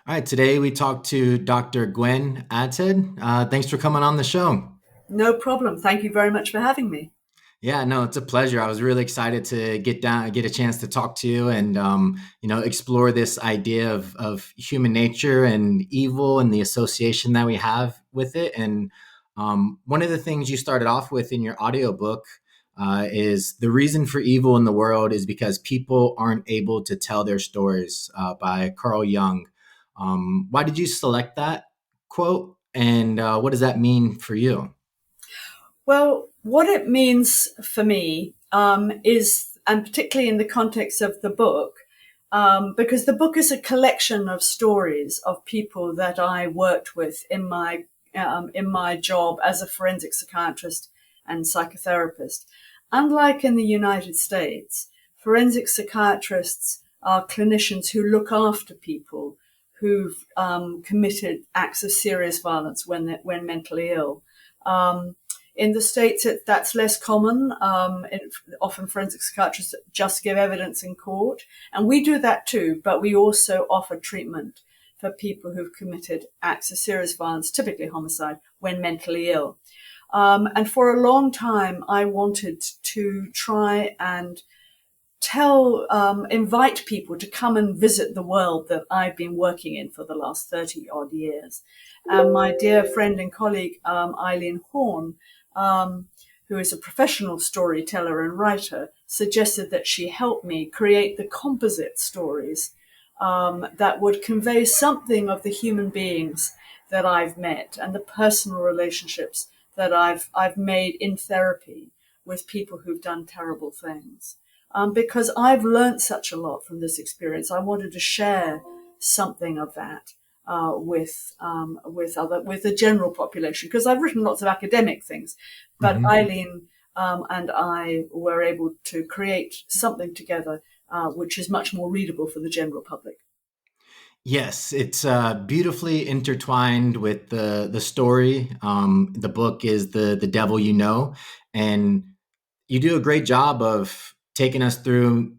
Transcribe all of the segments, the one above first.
All right, today we talked to Dr. Gwen Adshead. Thanks for coming on the show. No problem. Thank you very much for having me. Yeah, no, it's a pleasure. I was really excited to get a chance to talk to you and explore this idea of human nature and evil and the association that we have with it. And one of the things you started off with in your audiobook is the reason for evil in the world is because people aren't able to tell their stories by Carl Jung. Why did you select that quote, and what does that mean for you? Well, what it means for me is, and particularly in the context of the book, because the book is a collection of stories of people that I worked with in my job as a forensic psychiatrist and psychotherapist. Unlike in the United States, forensic psychiatrists are clinicians who look after people who've committed acts of serious violence when mentally ill. Um, in the States, that's less common. Often forensic psychiatrists just give evidence in court. And we do that too, but we also offer treatment for people who've committed acts of serious violence, typically homicide, when mentally ill. And for a long time, I wanted to try and invite people to come and visit the world that I've been working in for the last 30 odd years. And my dear friend and colleague, Eileen Horn, who is a professional storyteller and writer, suggested that she help me create the composite stories that would convey something of the human beings that I've met and the personal relationships that I've made in therapy with people who've done terrible things. Because I've learned such a lot from this experience. I wanted to share something of that with the general population, because I've written lots of academic things, but Mhm. Eileen and I were able to create something together which is much more readable for the general public. Yes, it's beautifully intertwined with the story. The book is the devil you know, and you do a great job of taking us through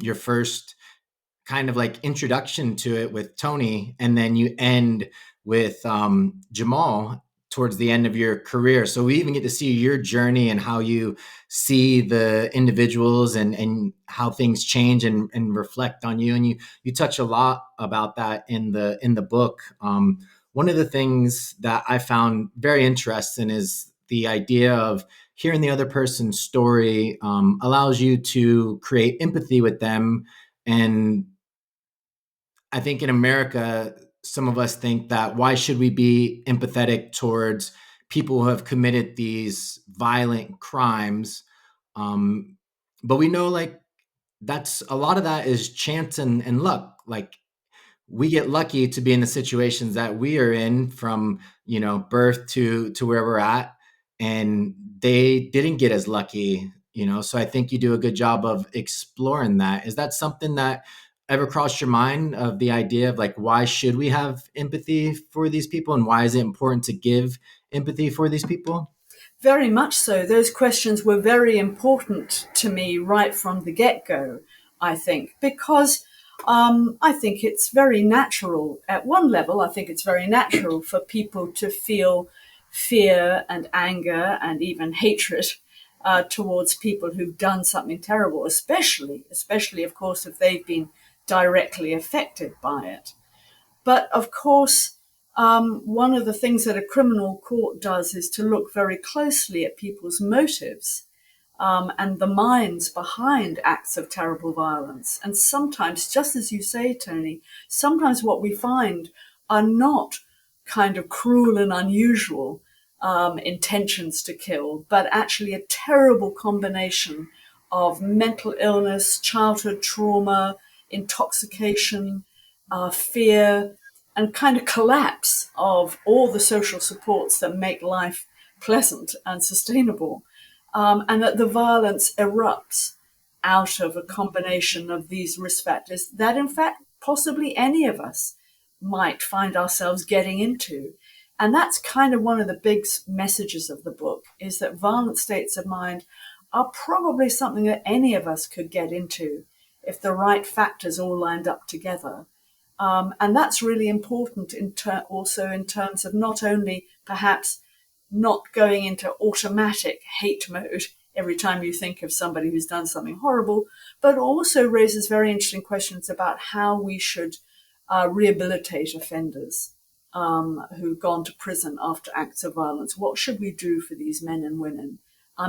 your first kind of like introduction to it with Tony, and then you end with Jamal towards the end of your career. So we even get to see your journey and how you see the individuals and how things change and reflect on you. And you touch a lot about that in the book. One of the things that I found very interesting is the idea of hearing the other person's story allows you to create empathy with them. And I think in America, some of us think that why should we be empathetic towards people who have committed these violent crimes? Um, but we know like that's a lot of that is chance and luck. Like we get lucky to be in the situations that we are in from birth to where we're at, and they didn't get as lucky. So I think you do a good job of exploring that. Is that something that ever crossed your mind, of the idea of like why should we have empathy for these people and why is it important to give empathy for these people? Very much so. Those questions were very important to me right from the get go, I think, because I think it's very natural. At one level, I think it's very natural for people to feel fear and anger and even hatred towards people who've done something terrible, especially, of course, if they've been directly affected by it. But of course, one of the things that a criminal court does is to look very closely at people's motives and the minds behind acts of terrible violence. And sometimes, just as you say, Tony, sometimes what we find are not kind of cruel and unusual intentions to kill, but actually a terrible combination of mental illness, childhood trauma, intoxication, fear, and kind of collapse of all the social supports that make life pleasant and sustainable. And that the violence erupts out of a combination of these risk factors that, in fact, possibly any of us might find ourselves getting into. And that's kind of one of the big messages of the book, is that violent states of mind are probably something that any of us could get into if the right factors all lined up together. And that's really important also in terms of not only perhaps not going into automatic hate mode every time you think of somebody who's done something horrible, but also raises very interesting questions about how we should rehabilitate offenders who've gone to prison after acts of violence. What should we do for these men and women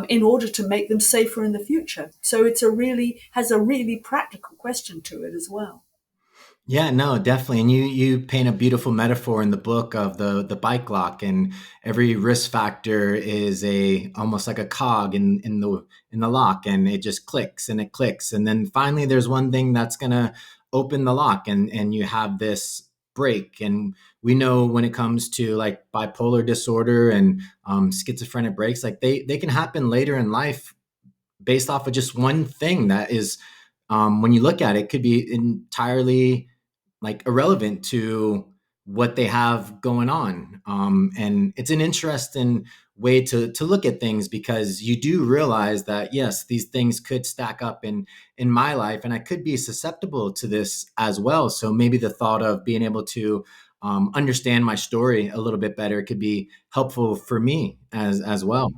in order to make them safer in the future? So has a really practical question to it as well. Yeah, no, definitely. And you paint a beautiful metaphor in the book of the bike lock, and every risk factor is a almost like a cog in the lock, and it just clicks and it clicks. And then finally there's one thing that's gonna open the lock, and you have this break. And we know when it comes to like bipolar disorder and schizophrenic breaks, like they can happen later in life based off of just one thing that is when you look at it could be entirely like irrelevant to what they have going on. And it's an interesting way to look at things, because you do realize that yes, these things could stack up in my life, and I could be susceptible to this as well. So maybe the thought of being able to understand my story a little bit better could be helpful for me as well.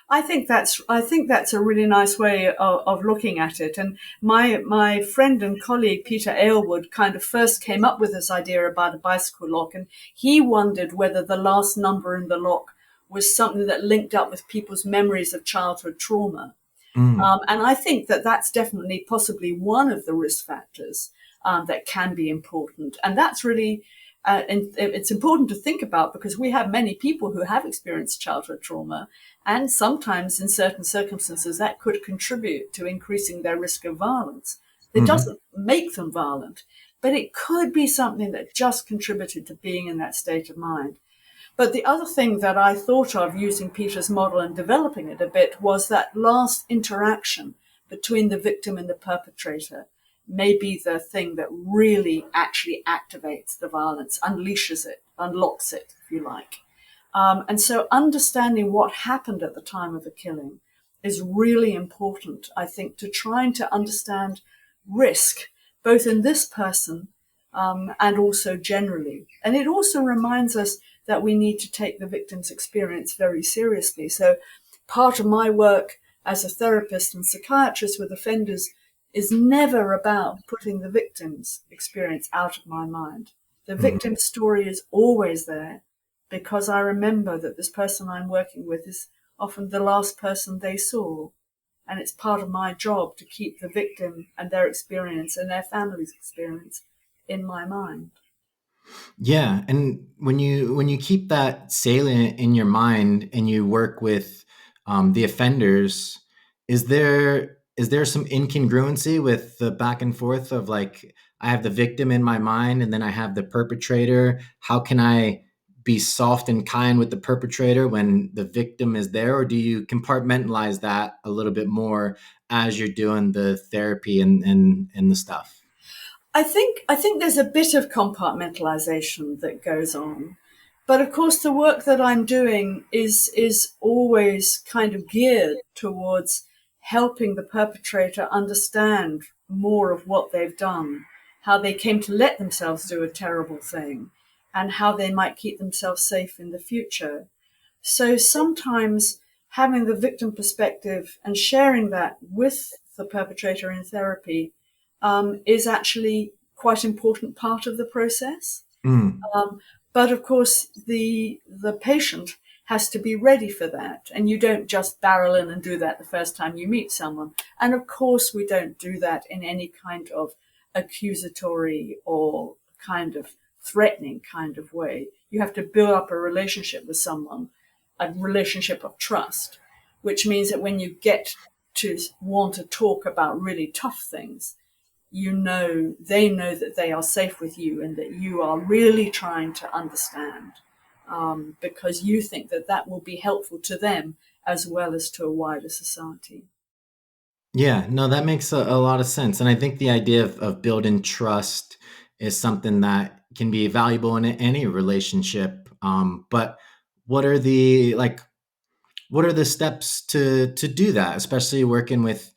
I think that's a really nice way of looking at it. And my friend and colleague Peter Aylward kind of first came up with this idea about a bicycle lock, and he wondered whether the last number in the lock was something that linked up with people's memories of childhood trauma. Mm, And I think that that's definitely possibly one of the risk factors that can be important. And that's really, and it's important to think about because we have many people who have experienced childhood trauma. And sometimes in certain circumstances, that could contribute to increasing their risk of violence. It mhm. doesn't make them violent, but it could be something that just contributed to being in that state of mind. But the other thing that I thought of using Peter's model and developing it a bit was that last interaction between the victim and the perpetrator may be the thing that really actually activates the violence, unleashes it, unlocks it, if you like. And so understanding what happened at the time of the killing is really important, I think, to trying to understand risk, both in this person and also generally. And it also reminds us that we need to take the victim's experience very seriously. So part of my work as a therapist and psychiatrist with offenders is never about putting the victim's experience out of my mind. The Mhm. victim's story is always there because I remember that this person I'm working with is often the last person they saw. And it's part of my job to keep the victim and their experience and their family's experience in my mind. Yeah, and when you keep that salient in your mind and you work with the offenders, is there some incongruency with the back and forth of like I have the victim in my mind and then I have the perpetrator? How can I be soft and kind with the perpetrator when the victim is there, or do you compartmentalize that a little bit more as you're doing the therapy and the stuff? I think there's a bit of compartmentalization that goes on. But of course the work that I'm doing is always kind of geared towards helping the perpetrator understand more of what they've done, how they came to let themselves do a terrible thing, and how they might keep themselves safe in the future. So sometimes having the victim perspective and sharing that with the perpetrator in therapy is actually quite an important part of the process. Mm, Um, but of course, the patient has to be ready for that, and you don't just barrel in and do that the first time you meet someone. And of course, we don't do that in any kind of accusatory or kind of threatening kind of way. You have to build up a relationship with someone, a relationship of trust, which means that when you get to want to talk about really tough things, they know that they are safe with you and that you are really trying to understand because you think that that will be helpful to them as well as to a wider society. yeah, no, that makes a lot of sense. And I think the idea of building trust is something that can be valuable in any relationship. But what are the like what are the steps to do that, especially working with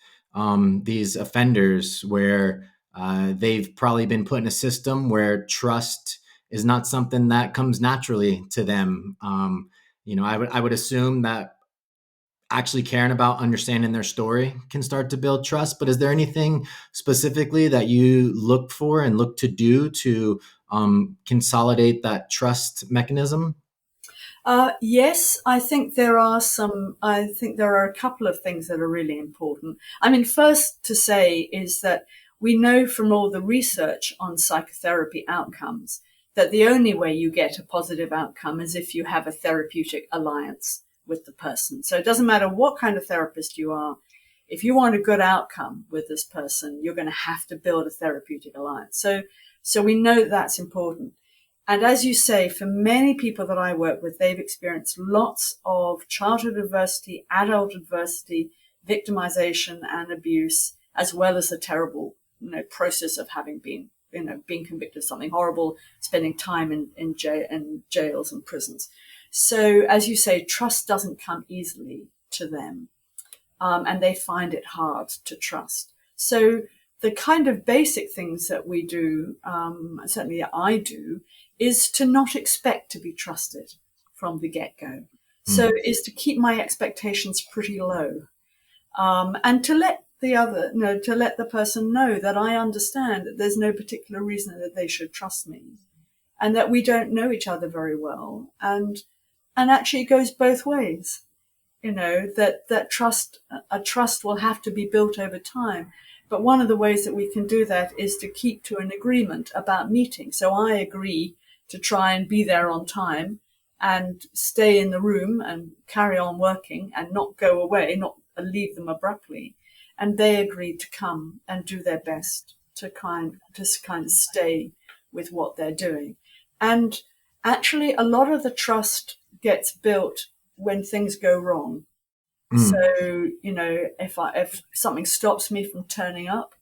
these offenders where They've probably been put in a system where trust is not something that comes naturally to them. I would assume that actually caring about understanding their story can start to build trust. But is there anything specifically that you look for and look to do to consolidate that trust mechanism? Yes, I think there are some. I think there are a couple of things that are really important. I mean, first to say is that we know from all the research on psychotherapy outcomes that the only way you get a positive outcome is if you have a therapeutic alliance with the person. So it doesn't matter what kind of therapist you are. If you want a good outcome with this person, you're going to have to build a therapeutic alliance. So we know that that's important. And as you say, for many people that I work with, they've experienced lots of childhood adversity, adult adversity, victimization and abuse, as well as the terrible, process of having been, being convicted of something horrible, spending time in jails and prisons. So as you say, trust doesn't come easily to them. And they find it hard to trust. So the kind of basic things that we do, certainly I do, is to not expect to be trusted from the get-go. So is to keep my expectations pretty low, and to let to let the person know that I understand that there's no particular reason that they should trust me, and that we don't know each other very well, and actually it goes both ways. That trust will have to be built over time. But one of the ways that we can do that is to keep to an agreement about meeting. So I agree to try and be there on time and stay in the room and carry on working and not go away, not leave them abruptly. And they agreed to come and do their best to kind of stay with what they're doing. And actually, a lot of the trust gets built when things go wrong. So, if something stops me from turning up,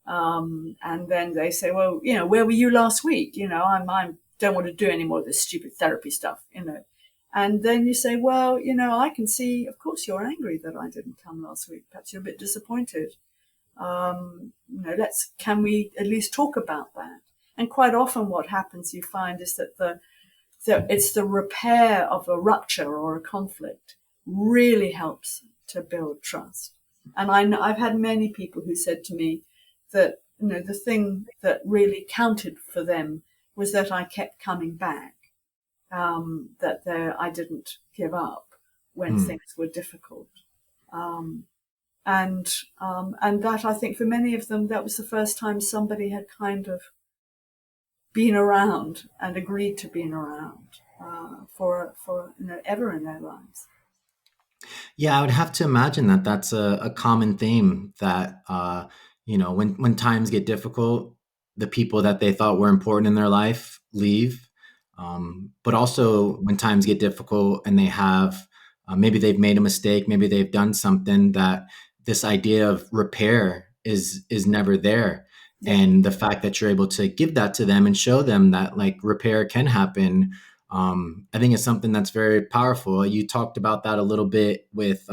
and then they say, well, where were you last week? I don't want to do any more of this stupid therapy stuff, And then you say, well, I can see, of course, you're angry that I didn't come last week. Perhaps you're a bit disappointed. Can we at least talk about that? And quite often what happens, you find, is that it's the repair of a rupture or a conflict really helps to build trust. And I've had many people who said to me that, the thing that really counted for them was that I kept coming back, I didn't give up when things were difficult. And that, I think, for many of them, that was the first time somebody had kind of been around and agreed to being around for ever in their lives. Yeah, I would have to imagine that that's a common theme that, when times get difficult, the people that they thought were important in their life leave. But also when times get difficult and they have, maybe they've made a mistake, maybe they've done something that this idea of repair is never there. Yeah. And the fact that you're able to give that to them and show them that like repair can happen, I think it's something that's very powerful. You talked about that a little bit with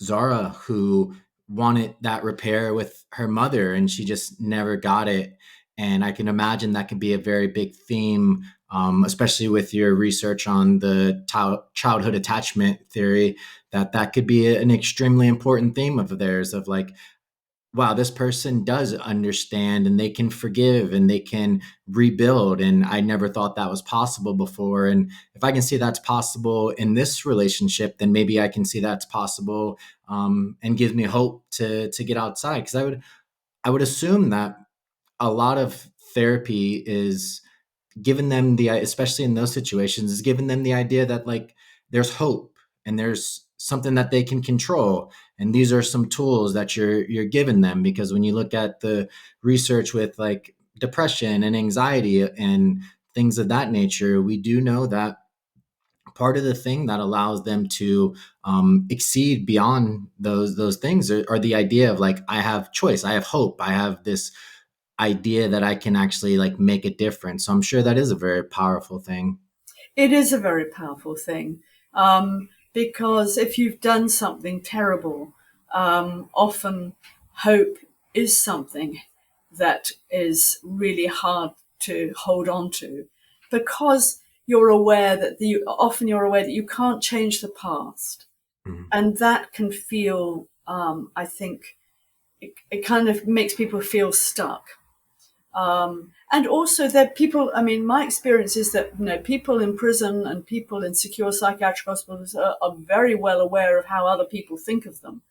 Zara, who wanted that repair with her mother and she just never got it. And I can imagine that could be a very big theme, especially with your research on the childhood attachment theory, that could be an extremely important theme of theirs of like, wow, this person does understand and they can forgive and they can rebuild. And I never thought that was possible before. And if I can see that's possible in this relationship, then maybe I can see that's possible, and gives me hope to get outside. Because I would assume that a lot of therapy is given them especially in those situations, is giving them the idea that like there's hope and there's something that they can control, and these are some tools that you're giving them. Because when you look at the research with like depression and anxiety and things of that nature, we do know that part of the thing that allows them to exceed beyond those things are the idea of like, I have choice, I have hope, I have this idea that I can actually like make a difference. So I'm sure that is a very powerful thing. It is a very powerful thing, because if you've done something terrible, often hope is something that is really hard to hold on to, because you're aware that you're aware that you can't change the past, Mhm. and that can feel, I think, it kind of makes people feel stuck. And also that people, I mean, my experience is that, people in prison and people in secure psychiatric hospitals are very well aware of how other people think of them.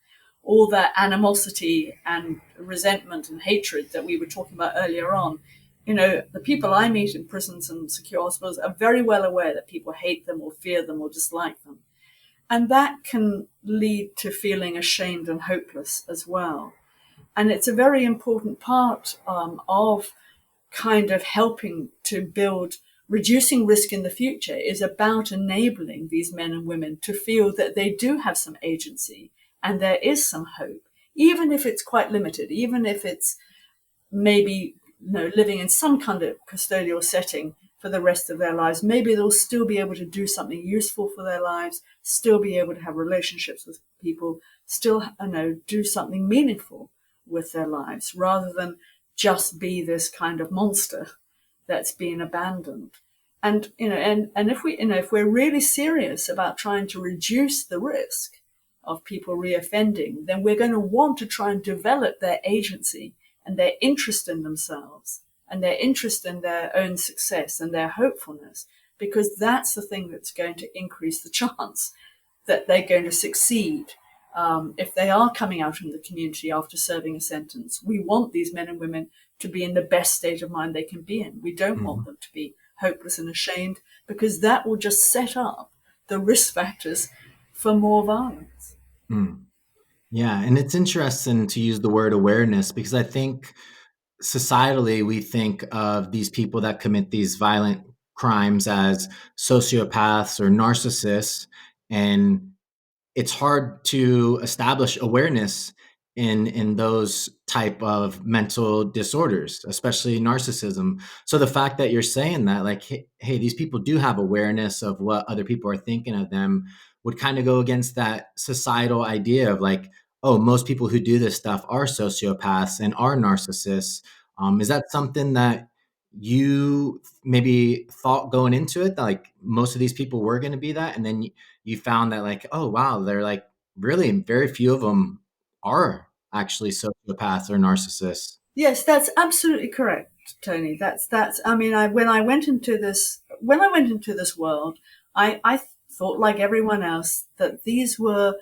All that animosity and resentment and hatred that we were talking about earlier on. The people I meet in prisons and secure hospitals are very well aware that people hate them or fear them or dislike them. And that can lead to feeling ashamed and hopeless as well. And it's a very important part of kind of helping to build reducing risk in the future, is about enabling these men and women to feel that they do have some agency and there is some hope, even if it's quite limited, even if it's maybe living in some kind of custodial setting for the rest of their lives. Maybe they'll still be able to do something useful for their lives, still be able to have relationships with people, still do something meaningful with their lives, rather than just be this kind of monster that's been abandoned. And if we're really serious about trying to reduce the risk of people reoffending, then we're going to want to try and develop their agency and their interest in themselves and their interest in their own success and their hopefulness, because that's the thing that's going to increase the chance that they're going to succeed. If they are coming out in the community after serving a sentence, we want these men and women to be in the best state of mind they can be in. We don't want them to be hopeless and ashamed, because that will just set up the risk factors for more violence. Mm. Yeah, and it's interesting to use the word awareness, because I think societally we think of these people that commit these violent crimes as sociopaths or narcissists, and it's hard to establish awareness in those type of mental disorders, especially narcissism. So the fact that you're saying that, like, hey, these people do have awareness of what other people are thinking of them, would kind of go against that societal idea of like, oh, most people who do this stuff are sociopaths and are narcissists. Is that something that you maybe thought going into it, that like most of these people were going to be that, and then you found that like, oh wow, they're like really very few of them are actually sociopaths or narcissists? Yes, that's absolutely correct, Tony. That's. I mean, when I went into this world, I thought, like everyone else, that these were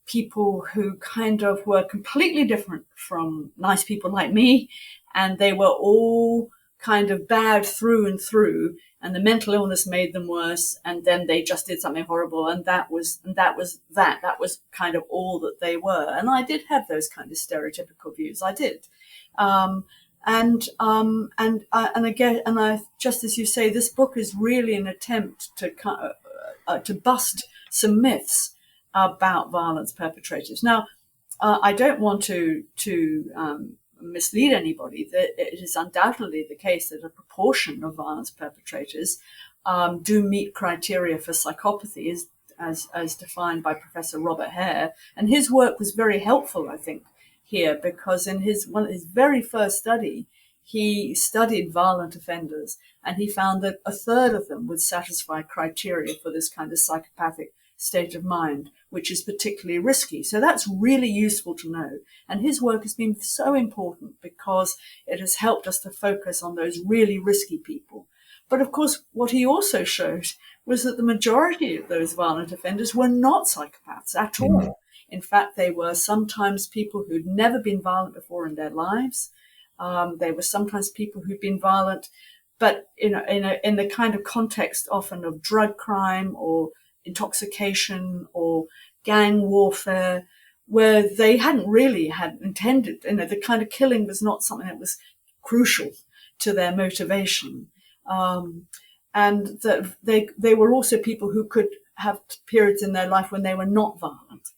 people who kind of were completely different from nice people like me, and they were all kind of bad through and through, and the mental illness made them worse, and then they just did something horrible, and that was kind of all that they were. And I did have those kind of stereotypical views. I did. Um, and again, and I, just as you say, this book is really an attempt to bust some myths about violence perpetrators. Now, I don't want to mislead anybody. That it is undoubtedly the case that a proportion of violence perpetrators do meet criteria for psychopathy, as defined by Professor Robert Hare, and his work was very helpful, I think, here, because in his very first study, he studied violent offenders, and he found that a third of them would satisfy criteria for this kind of psychopathic state of mind, which is particularly risky. So that's really useful to know. And his work has been so important because it has helped us to focus on those really risky people. But of course, what he also showed was that the majority of those violent offenders were not psychopaths at Mm. all. In fact, they were sometimes people who'd never been violent before in their lives. They were sometimes people who'd been violent, but in the kind of context often of drug crime or intoxication or gang warfare, where they hadn't really had intended. The kind of killing was not something that was crucial to their motivation. And that they were also people who could have periods in their life when they were not violent.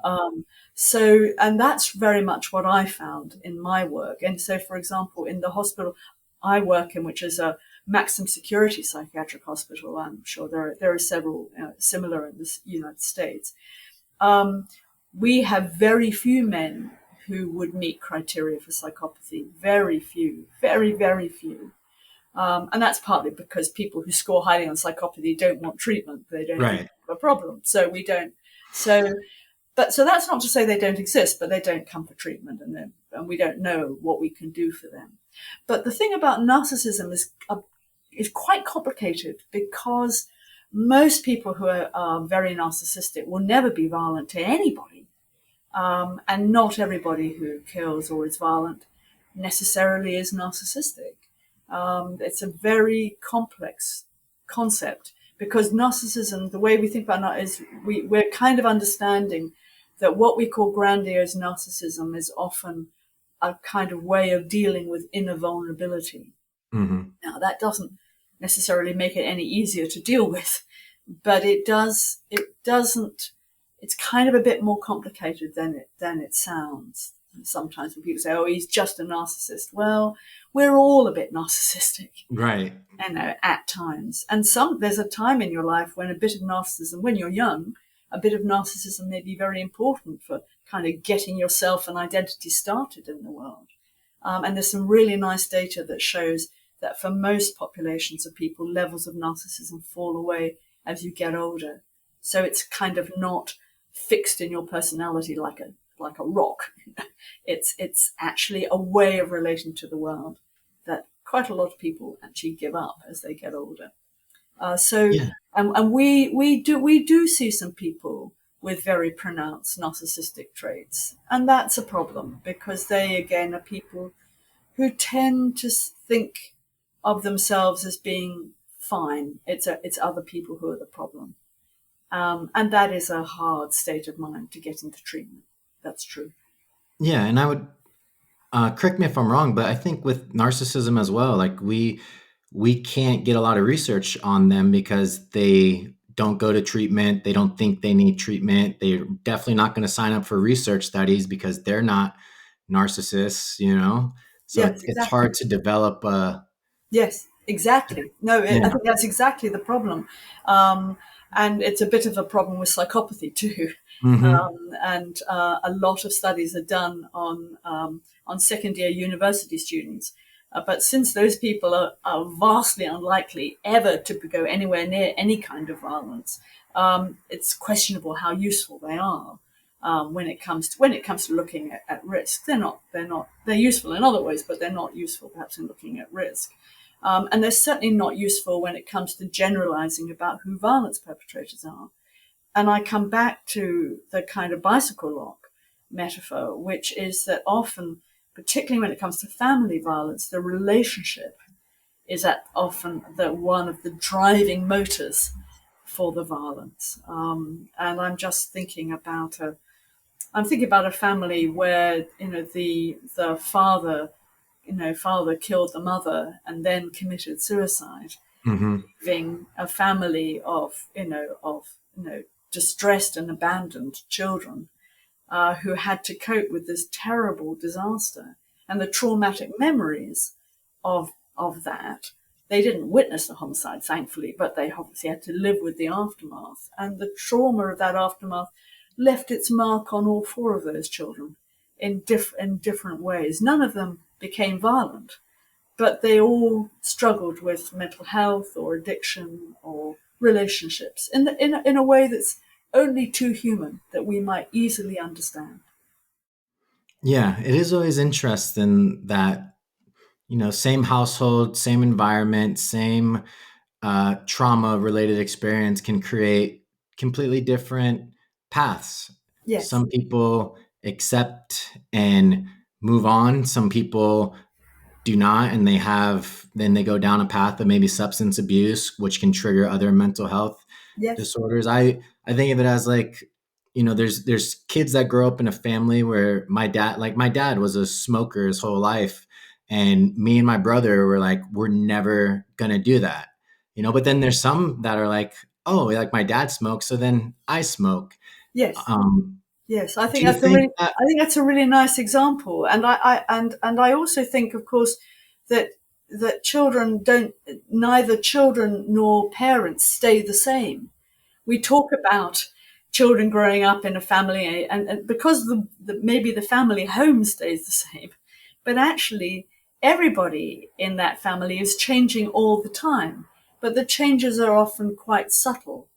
And that's very much what I found in my work. And so, for example, in the hospital I work in, which is a maximum security psychiatric hospital, I'm sure there are several similar in the United States. We have very few men who would meet criteria for psychopathy. Very few, very, very few. And that's partly because people who score highly on psychopathy don't want treatment. They don't think Right. have a problem. So we don't. So that's not to say they don't exist, but they don't come for treatment, and we don't know what we can do for them. But the thing about narcissism is quite complicated, because most people who are very narcissistic will never be violent to anybody. And not everybody who kills or is violent necessarily is narcissistic. It's a very complex concept, because narcissism, the way we think about it, is we're kind of understanding that what we call grandiose narcissism is often a kind of way of dealing with inner vulnerability. Mm-hmm. Now, that doesn't necessarily make it any easier to deal with, but it doesn't, it's kind of a bit more complicated than it sounds. Sometimes when people say, oh, he's just a narcissist. Well, we're all a bit narcissistic, Right. at times. And there's a time in your life when a bit of narcissism, when you're young, a bit of narcissism may be very important for kind of getting yourself and identity started in the world. And there's some really nice data that shows that for most populations of people, levels of narcissism fall away as you get older. So it's kind of not fixed in your personality like a rock. It's actually a way of relating to the world that quite a lot of people actually give up as they get older. Yeah. And we do see some people with very pronounced narcissistic traits, and that's a problem, because they again are people who tend to think of themselves as being fine. It's other people who are the problem, and that is a hard state of mind to get into treatment. That's true. Yeah. And I would correct me if I'm wrong, but I think with narcissism as well, like we can't get a lot of research on them because they don't go to treatment. They don't think they need treatment. They're definitely not going to sign up for research studies because they're not narcissists, you know? So Yes, it's exactly. hard to develop a, Yes, exactly. No, I yeah. think that's exactly the problem. And it's a bit of a problem with psychopathy too. Mm-hmm. And a lot of studies are done on second year university students. But since those people are vastly unlikely ever to go anywhere near any kind of violence, it's questionable how useful they are. When it comes to looking at risk, they're useful in other ways, but they're not useful perhaps in looking at risk. And they're certainly not useful when it comes to generalizing about who violence perpetrators are. And I come back to the kind of bicycle lock metaphor, which is that often, particularly when it comes to family violence, the relationship is often one of the driving motors for the violence. And I'm just thinking about a family where the father killed the mother and then committed suicide, Mm-hmm. leaving a family of distressed and abandoned children who had to cope with this terrible disaster and the traumatic memories of that. They didn't witness the homicide, thankfully, but they obviously had to live with the aftermath. And the trauma of that aftermath left its mark on all four of those children in different ways. None of them became violent, but they all struggled with mental health or addiction or relationships in a way that's only too human, that we might easily understand. Yeah. It is always interesting that, same household, same environment, same trauma related experience can create completely different paths. Yes, Some people accept and move on. Some people do not, and then they go down a path of maybe substance abuse, which can trigger other mental health yes, disorders. I think of it as like, there's kids that grow up in a family where my dad was a smoker his whole life, and me and my brother were like, we're never gonna do that, but then there's some that are like, oh, like my dad smokes, so then I smoke. yes. um Yes, I think do you that's a think really, that I think that's a really nice example, and I also think, of course, that neither children nor parents stay the same. We talk about children growing up in a family, and because maybe the family home stays the same, but actually everybody in that family is changing all the time. But the changes are often quite subtle,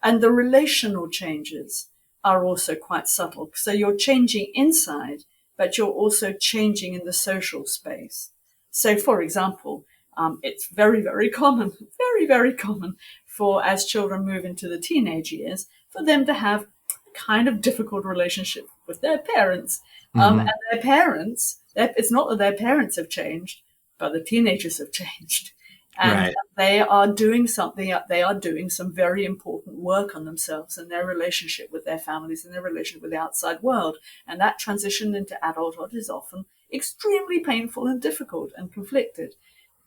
and the relational changes are also quite subtle. So you're changing inside, but you're also changing in the social space. So, for example, it's very, very common, very, very common for as children move into the teenage years, for them to have a kind of difficult relationship with their parents. And Hmm. their parents, it's not that their parents have changed, but the teenagers have changed. And Right. they are doing something, they are doing some very important work on themselves and their relationship with their families and their relationship with the outside world. And that transition into adulthood is often extremely painful and difficult and conflicted.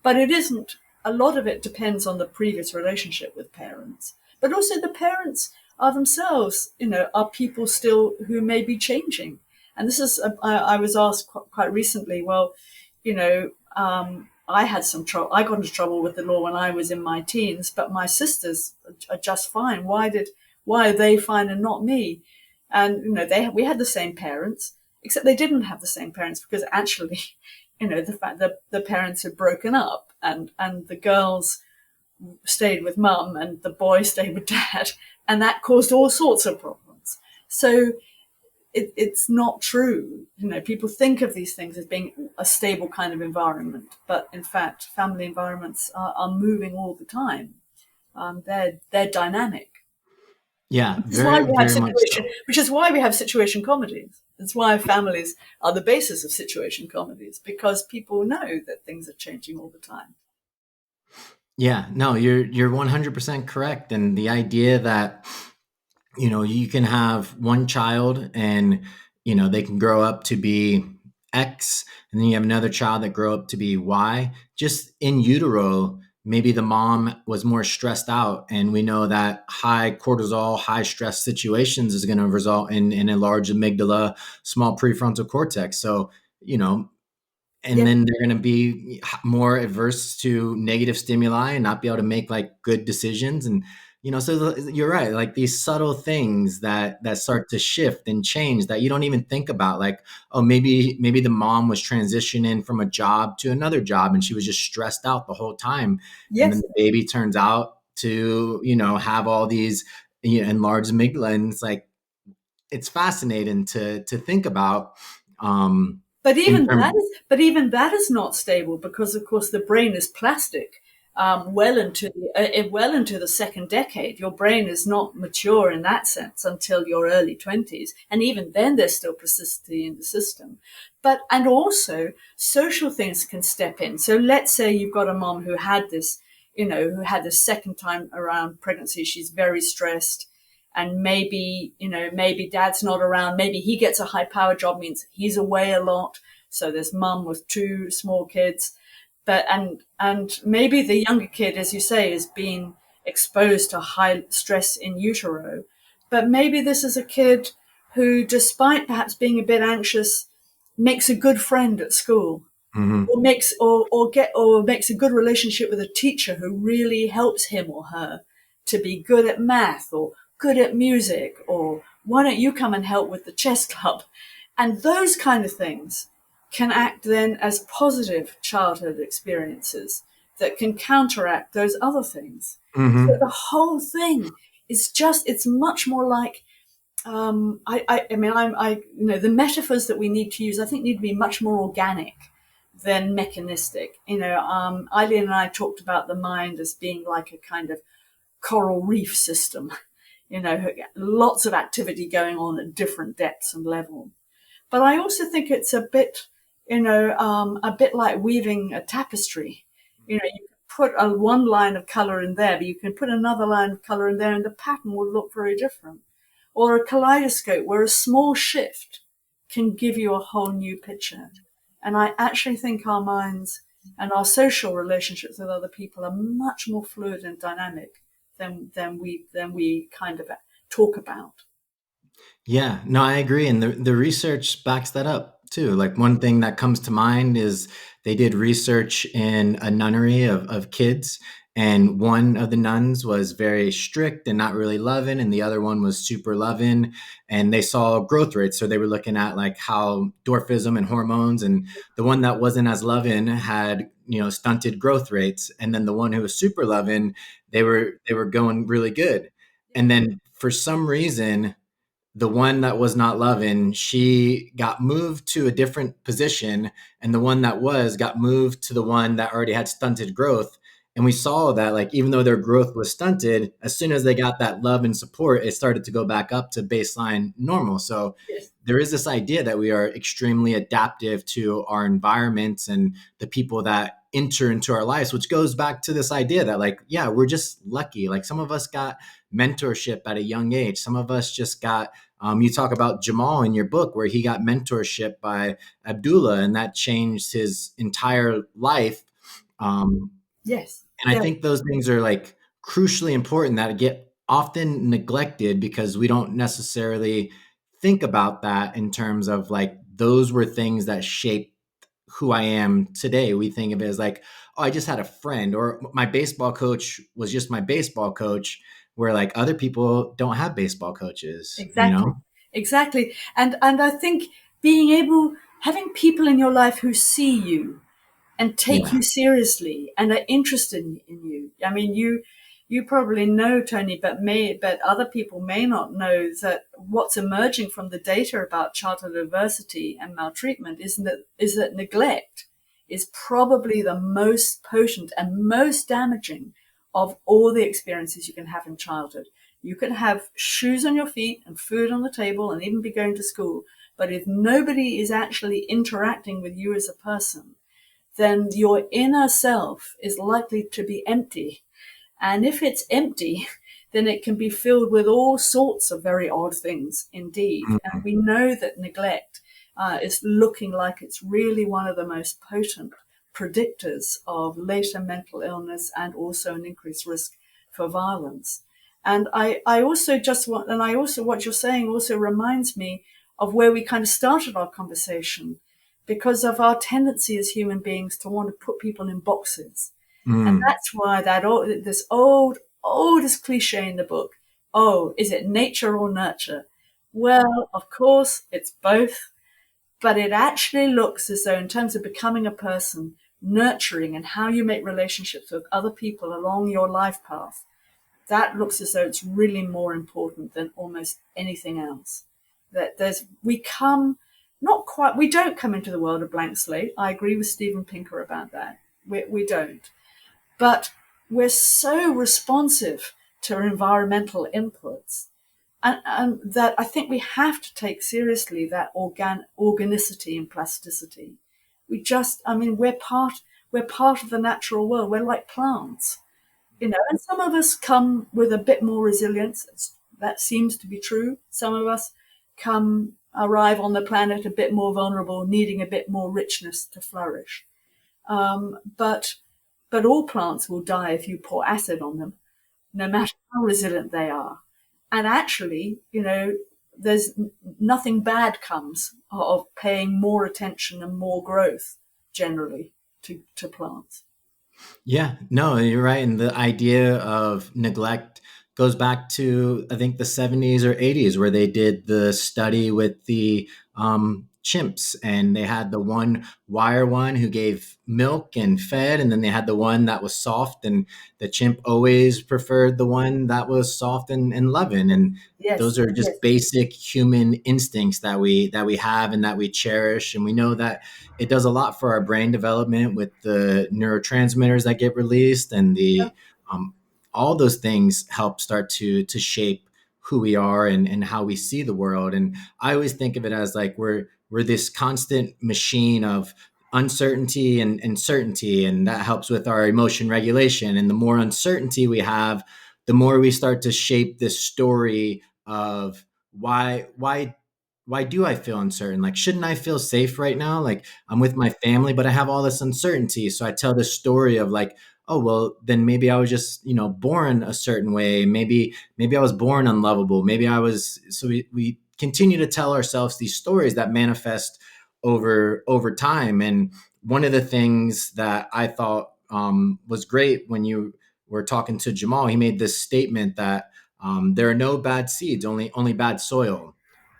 But it isn't, a lot of it depends on the previous relationship with parents. But also the parents are themselves, are people still who may be changing. And this is, I was asked quite recently, well, you know, I had some trouble. I got into trouble with the law when I was in my teens, but my sisters are just fine. Why are they fine and not me? And we had the same parents, except they didn't have the same parents because actually, the fact that the parents had broken up and the girls stayed with mum and the boy stayed with dad, and that caused all sorts of problems. So it's not true. People think of these things as being a stable kind of environment, but in fact, family environments are moving all the time. They're dynamic, Yeah, which is why very, we have very much situation. so. Which is why we have situation comedies. It's why families are the basis of situation comedies, because people know that things are changing all the time. Yeah, no, you're 100% correct. And the idea that, you can have one child and, they can grow up to be X, and then you have another child that grow up to be Y. Just in utero, maybe the mom was more stressed out. And we know that high cortisol, high stress situations is going to result in a large amygdala, small prefrontal cortex. So, you know, and Yeah. then they're going to be more adverse to negative stimuli and not be able to make like good decisions. And so you're right, like these subtle things that start to shift and change that you don't even think about, like, oh, maybe the mom was transitioning from a job to another job and she was just stressed out the whole time, and then Yes. the baby turns out to have all these enlarged amygdala, and it's like it's fascinating to think about, But in even terms. even that is not stable because, of course, the brain is plastic. Well into the second decade, your brain is not mature in that sense until your early 20s, and even then, there's still plasticity in the system. But and also social things can step in. So let's say you've got a mom who had this, who had this second time around pregnancy. She's very stressed, and maybe dad's not around, maybe he gets a high power job, means he's away a lot, so there's mum with two small kids, but and maybe the younger kid, as you say, is being exposed to high stress in utero, but maybe this is a kid who, despite perhaps being a bit anxious, makes a good friend at school, Mhm. or makes a good relationship with a teacher who really helps him or her to be good at math or good at music, or why don't you come and help with the chess club? And those kind of things can act then as positive childhood experiences that can counteract those other things. So Mhm. the whole thing is just, it's much more like, I mean, the metaphors that we need to use, I think, need to be much more organic than mechanistic. Eileen and I talked about the mind as being like a kind of coral reef system, lots of activity going on at different depths and levels. But I also think it's a bit like weaving a tapestry. You can put one line of color in there, but you can put another line of color in there, and the pattern will look very different. Or a kaleidoscope where a small shift can give you a whole new picture. And I actually think our minds and our social relationships with other people are much more fluid and dynamic than we kind of talk about. Yeah, no, I agree. And the research backs that up too. Like one thing that comes to mind is they did research in a nunnery of kids, and one of the nuns was very strict and not really loving, and the other one was super loving. And they saw growth rates, so they were looking at like how dwarfism and hormones, and the one that wasn't as loving had, stunted growth rates, and then the one who was super loving, they were going really good. And then for some reason, the one that was not loving, she got moved to a different position, and the one that was got moved to the one that already had stunted growth. And we saw that, like, even though their growth was stunted, as soon as they got that love and support, it started to go back up to baseline normal. So Yes. there is this idea that we are extremely adaptive to our environments and the people that enter into our lives, which goes back to this idea that, like, yeah, we're just lucky. Like, some of us got mentorship at a young age. Some of us just got, you talk about Jamal in your book, where he got mentorship by Abdullah, and that changed his entire life. Um, Yes. and I Yes. think those things are like crucially important that get often neglected because we don't necessarily think about that in terms of like those were things that shaped who I am today. We think of it as like, oh, I just had a friend, or my baseball coach was just my baseball coach, where like other people don't have baseball coaches, you Exactly. know? Exactly. And I think being able, having people in your life who see you and take Yeah. you seriously and are interested in you. I mean, you probably know, Tony, but other people may not know that what's emerging from the data about childhood adversity and maltreatment is that neglect is probably the most potent and most damaging of all the experiences you can have in childhood. You can have shoes on your feet and food on the table and even be going to school, but if nobody is actually interacting with you as a person, then your inner self is likely to be empty. And if it's empty, then it can be filled with all sorts of very odd things indeed. And Mhm. we know that neglect is looking like it's really one of the most potent predictors of later mental illness and also an increased risk for violence. And I also just want, and I also, what you're saying also reminds me of where we kind of started our conversation because of our tendency as human beings to want to put people in boxes. And Mm. that's why this oldest cliche in the book, oh, is it nature or nurture? Well, of course, it's both, but it actually looks as though, in terms of becoming a person, nurturing and how you make relationships with other people along your life path, that looks as though it's really more important than almost anything else. That we come, not quite, we don't come into the world a blank slate. I agree with Steven Pinker about that. We don't. But we're so responsive to environmental inputs, and that I think we have to take seriously that organicity and plasticity. I mean, we're part of the natural world. We're like plants, and some of us come with a bit more resilience. That seems to be true. Some of us arrive on the planet a bit more vulnerable, needing a bit more richness to flourish. But all plants will die if you pour acid on them, no matter how resilient they are. And actually, there's nothing bad comes of paying more attention and more growth generally to plants. Yeah, no, you're right. And the idea of neglect goes back to, I think, the 70s or 80s, where they did the study with the chimps, and they had the one wire one who gave milk and fed, and then they had the one that was soft, and the chimp always preferred the one that was soft and loving. And those Yes, are yes, just basic human instincts that we have and that we cherish. And we know that it does a lot for our brain development with the neurotransmitters that get released, and the um, all those things help start to shape who we are and how we see the world. And I always think of it as like we're this constant machine of uncertainty and certainty, and that helps with our emotion regulation. And the more uncertainty we have, the more we start to shape this story of why do I feel uncertain? Like, shouldn't I feel safe right now? Like, I'm with my family, but I have all this uncertainty. So I tell this story of like, oh, well, then maybe I was just, born a certain way. Maybe I was born unlovable. Maybe I was, so we continue to tell ourselves these stories that manifest over time. And one of the things that I thought was great were talking to Jamal, he made this statement that there are no bad seeds, only bad soil.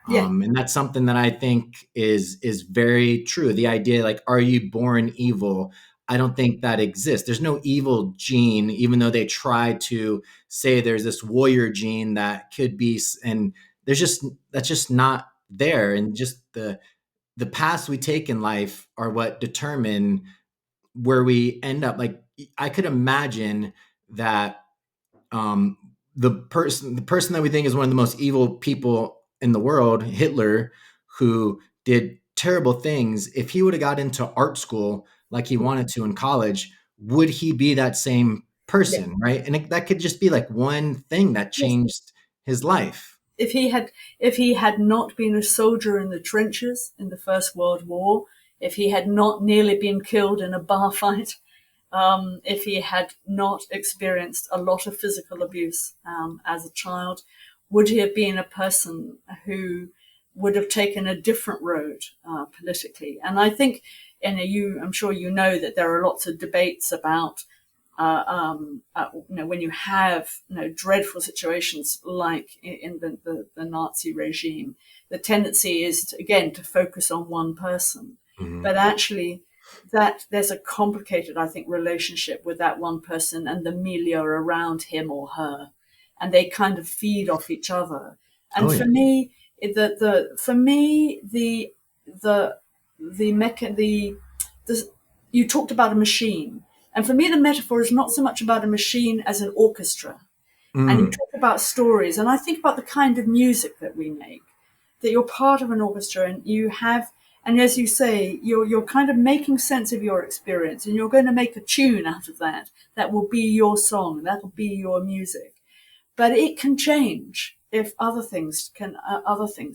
Yeah. And that's something that I think is very true. The idea, like, are you born evil? I don't think that exists. There's no evil gene, even though they try to say there's this warrior gene that could be, and there's just that's just not there. And just the paths we take in life are what determine where we end up. Like, I could imagine that um, the person that we think is one of the most evil people in the world, Hitler, who did terrible things, if he would have got into art school like he wanted to in college, would he be that same Yeah. person, right? And that could just be like one thing that Yes. changed his life. If he had not been a soldier in the trenches in the First World War, if he had not nearly been killed in a bar fight, if he had not experienced a lot of physical abuse as a child, would he have been a person who would have taken a different road politically? And I think, I'm sure you know that there are lots of debates about when you have dreadful situations like in the Nazi regime, the tendency is to focus on one person, Mhm. but actually that there's a complicated, I think, relationship with that one person and the milieu around him or her, and they kind of feed off each other. Oh And yeah. for me, the you talked about a machine. And for me, the metaphor is not so much about a machine as an orchestra. And you Mm. talk about stories, and I think about the kind of music that we make, that you're part of an orchestra and and as you say, you're kind of making sense of your experience and you're going to make a tune out of that. That will be your song, that'll be your music. But it can change if other things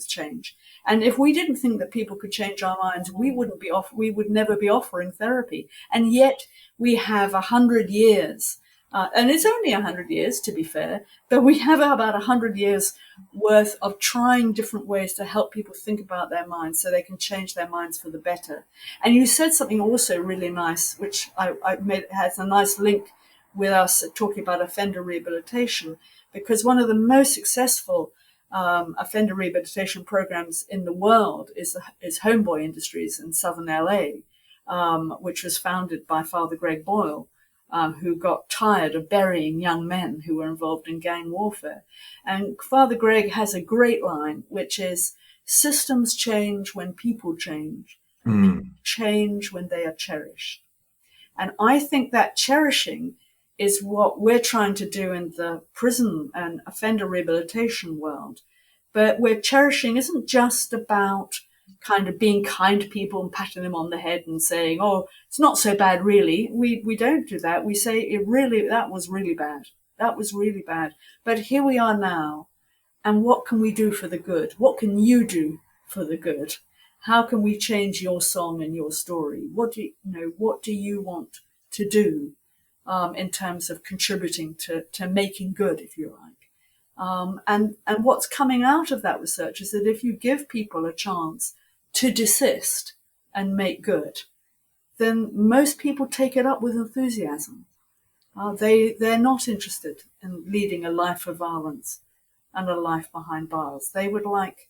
change. And if we didn't think that people could change our minds, we would never be offering therapy. And yet we have 100 years, and it's only 100 years to be fair, but we have about 100 years worth of trying different ways to help people think about their minds so they can change their minds for the better. And you said something also really nice, which I made has a nice link with us talking about offender rehabilitation, because one of the most successful offender rehabilitation programs in the world is Homeboy Industries in southern LA, which was founded by Father Greg Boyle, who got tired of burying young men who were involved in gang warfare. And Father Greg has a great line, which is, systems change when people change, and people Mm. change when they are cherished. And I think that cherishing is what we're trying to do in the prison and offender rehabilitation world. But where cherishing isn't just about kind of being kind to people and patting them on the head and saying, oh, it's not so bad, really. We don't do that. We say, that was really bad. That was really bad. But here we are now. And what can we do for the good? What can you do for the good? How can we change your song and your story? What do you want to do in terms of contributing to making good, if you like? And what's coming out of that research is that if you give people a chance to desist and make good, then most people take it up with enthusiasm. They're not interested in leading a life of violence and a life behind bars. They would like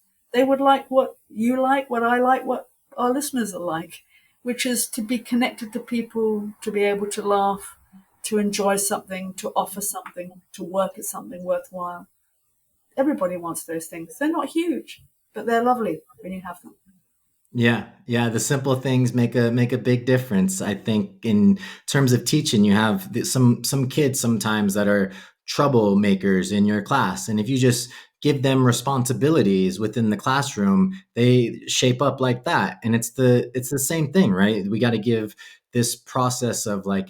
what you like, what I like, what our listeners are like, which is to be connected to people, to be able to laugh, to enjoy something, to offer something, to work at something worthwhile. Everybody wants those things. They're not huge, but they're lovely when you have them. Yeah, yeah. The simple things make a big difference. I think in terms of teaching, you have some kids sometimes that are troublemakers in your class, and if you just give them responsibilities within the classroom, they shape up like that. And it's the same thing, right? We got to give this process of like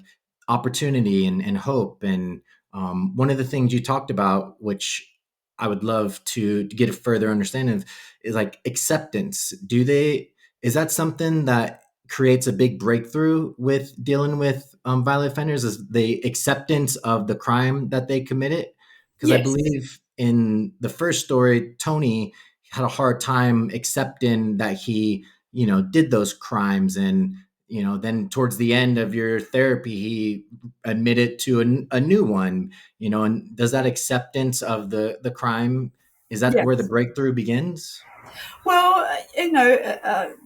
opportunity and hope. And one of the things you talked about, which I would love to get a further understanding of, is like acceptance. Do they is that something that creates a big breakthrough with dealing with violent offenders? Is the acceptance of the crime that they committed? Because I Yes. believe in the first story, Tony had a hard time accepting that he, did those crimes, and then towards the end of your therapy, he admitted to a new one, and does that acceptance of the crime, is that where the Yes. breakthrough begins? Well,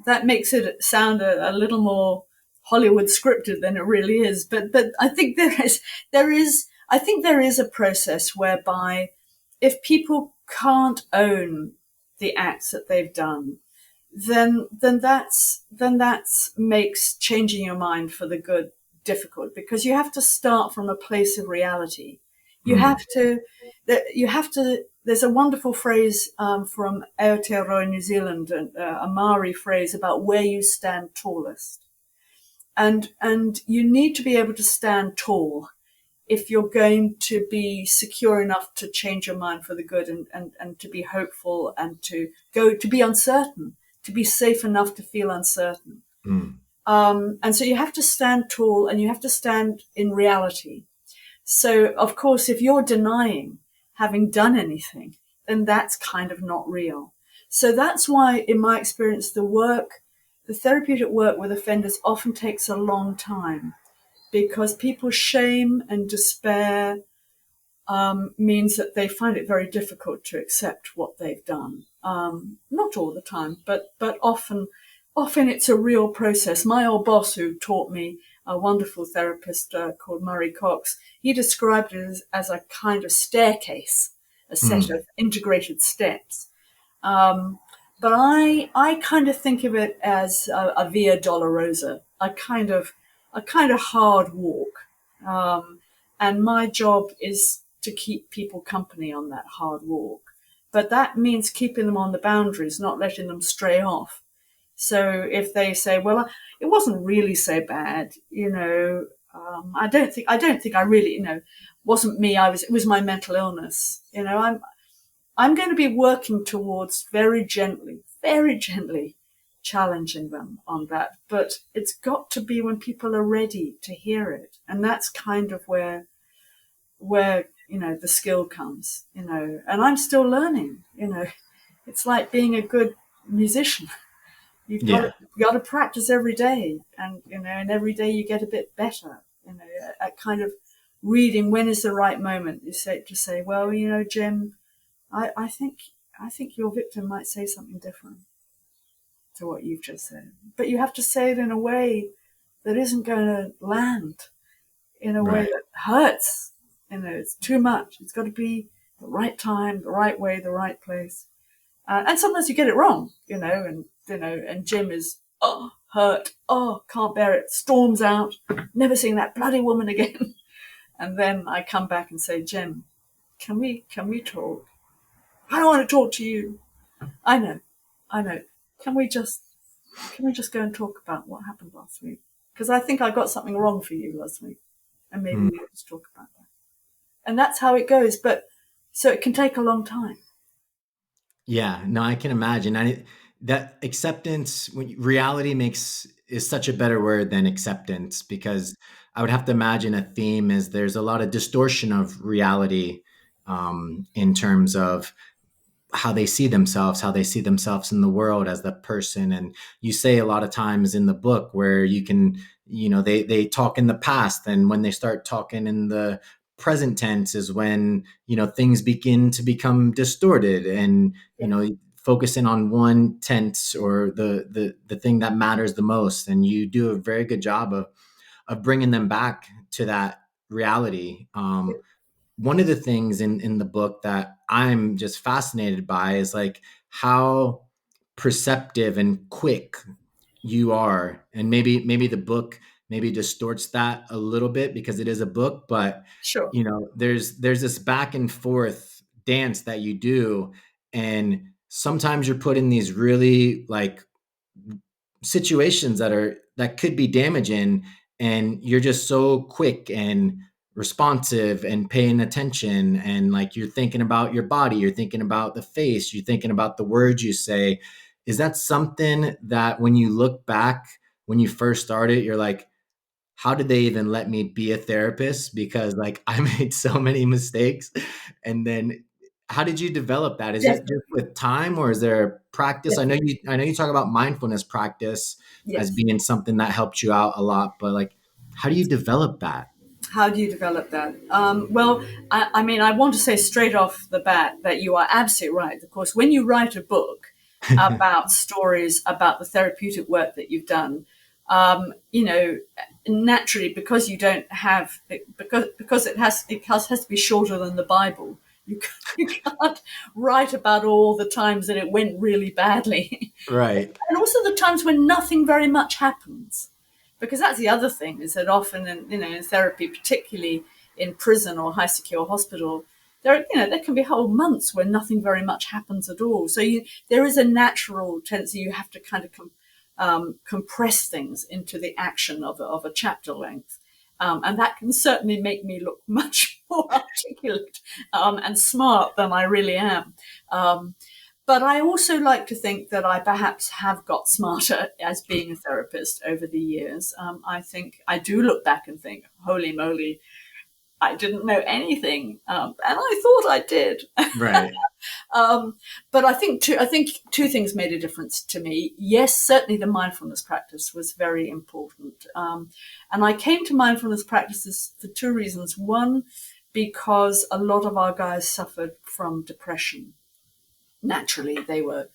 that makes it sound a little more Hollywood scripted than it really is. But I think I think there is a process whereby if people can't own the acts that they've done, then that's makes changing your mind for the good difficult, because you have to start from a place of reality. You have Mm, to you have to There's a wonderful phrase from Aotearoa, New Zealand, a Maori phrase about where you stand tallest, and you need to be able to stand tall if you're going to be secure enough to change your mind for the good, and to be hopeful, and to be uncertain, to be safe enough to feel uncertain. mm, And so you have to stand tall, and you have to stand in reality. So, of course, if you're denying having done anything, then that's kind of not real. So that's why, in my experience, the therapeutic work with offenders often takes a long time, because people's shame and despair means that they find it very difficult to accept what they've done. Not all the time, but often it's a real process. My old boss, who taught me, a wonderful therapist called Murray Cox, he described it as a kind of staircase, a set mm. of integrated steps. Um, but I kind of think of it as a via dolorosa, a kind of hard walk. Um, and my job is to keep people company on that hard walk. But that means keeping them on the boundaries, not letting them stray off. So if they say, "Well, it wasn't really so bad," I don't think I really, wasn't me. It was my mental illness. I'm going to be working towards very gently challenging them on that. But it's got to be when people are ready to hear it. And that's kind of where the skill comes, and I'm still learning. It's like being a good musician. Yeah. You got to practice every day, and every day you get a bit better, at kind of reading when is the right moment. You say, well, Jim, I think your victim might say something different to what you've just said, but you have to say it in a way that isn't going to land, in a way Right. that hurts. It's too much. It's got to be the right time, the right way, the right place. And sometimes you get it wrong, and Jim is hurt, can't bear it, storms out, never seeing that bloody woman again. And then I come back and say, Jim, can we talk? I don't want to talk to you. I know, I know. Can we just can we just go and talk about what happened last week? Because I think I got something wrong for you last week, and maybe Mm. we could just talk about that. And that's how it goes. But so it can take a long time. Yeah, no, I can imagine. That acceptance, when reality makes is such a better word than acceptance, because I would have to imagine a theme is there's a lot of distortion of reality, in terms of how they see themselves in the world as the person. And you say a lot of times in the book where you can, they talk in the past, and when they start talking in the present tense is when, things begin to become distorted, and, Yeah. focusing on one tense or the thing that matters the most. And you do a very good job of bringing them back to that reality. One of the things in the book that I'm just fascinated by is like how perceptive and quick you are. And maybe the book maybe distorts that a little bit because it is a book, but Sure. there's this back and forth dance that you do, and sometimes you're put in these really like situations that could be damaging, and you're just so quick and responsive and paying attention, and like you're thinking about your body, you're thinking about the face, you're thinking about the words you say. Is that something that when you look back, when you first started, you're like, how did they even let me be a therapist? Because like I made so many mistakes. And then how did you develop that? Is it just Definitely. with time, or is there practice? Definitely. I know you talk about mindfulness practice as Yes. being something that helped you out a lot, but like, how do you develop that? How do you develop that? Well, I mean, I want to say straight off the bat that you are absolutely right. Of course, when you write a book about stories about the therapeutic work that you've done, you know, naturally, because you don't have because it has to be shorter than the Bible. You you can't write about all the times that it went really badly, Right. and also the times when nothing very much happens, because that's the other thing, is that often in therapy, particularly in prison or high secure hospital, there can be whole months where nothing very much happens at all. So there is a natural tendency you have to kind of compress things into the action of a chapter length. And that can certainly make me look much more articulate and smart than I really am. But I also like to think that I perhaps have got smarter as being a therapist over the years. I think I do look back and think, holy moly, I didn't know anything, and I thought I did. Right. But I think two things made a difference to me. Yes, certainly the mindfulness practice was very important, and I came to mindfulness practices for two reasons. One, because a lot of our guys suffered from depression. Naturally, they were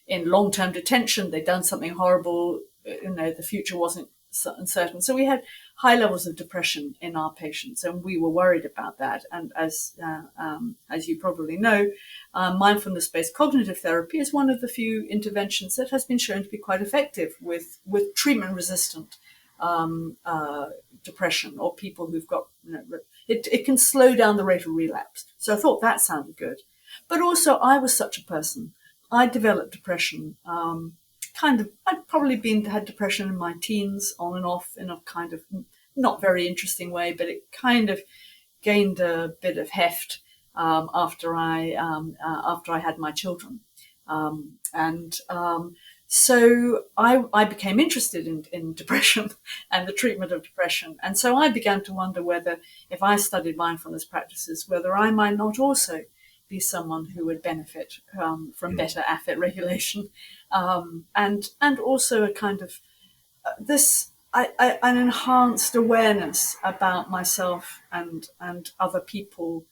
in long-term detention. They'd done something horrible. The future wasn't uncertain. So we had high levels of depression in our patients, and we were worried about that. And as you probably know, mindfulness-based cognitive therapy is one of the few interventions that has been shown to be quite effective with treatment-resistant depression, or people who've got, it can slow down the rate of relapse. So I thought that sounded good. But also, I was such a person. I developed depression. I'd probably had depression in my teens, on and off, in a kind of not very interesting way, but it kind of gained a bit of heft after I had my children, and so I became interested in depression and the treatment of depression, and so I began to wonder whether, if I studied mindfulness practices, whether I might not also be someone who would benefit from better affect regulation, and also a kind of an enhanced awareness about myself and other people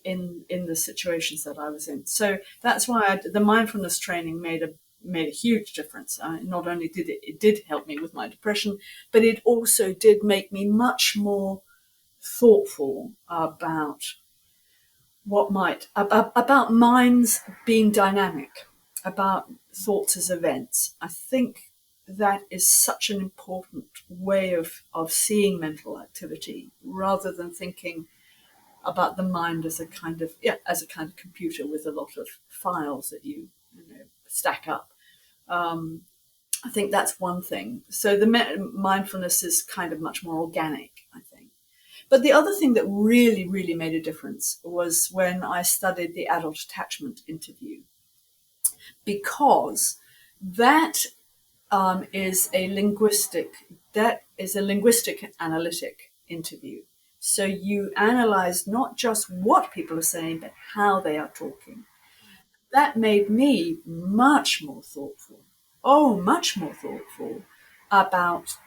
in the situations that I was in. So that's why the mindfulness training made a huge difference. Not only did it did help me with my depression, but it also did make me much more thoughtful about minds being dynamic, about thoughts as events. I think that is such an important way of seeing mental activity, rather than thinking about the mind as a kind of computer with a lot of files that you stack up. I think that's one thing. So the mindfulness is kind of much more organic, I think. But the other thing that really, really made a difference was when I studied the adult attachment interview, because that is a linguistic analytic interview. So you analyze not just what people are saying, but how they are talking. That made me much more thoughtful. Oh, much more thoughtful about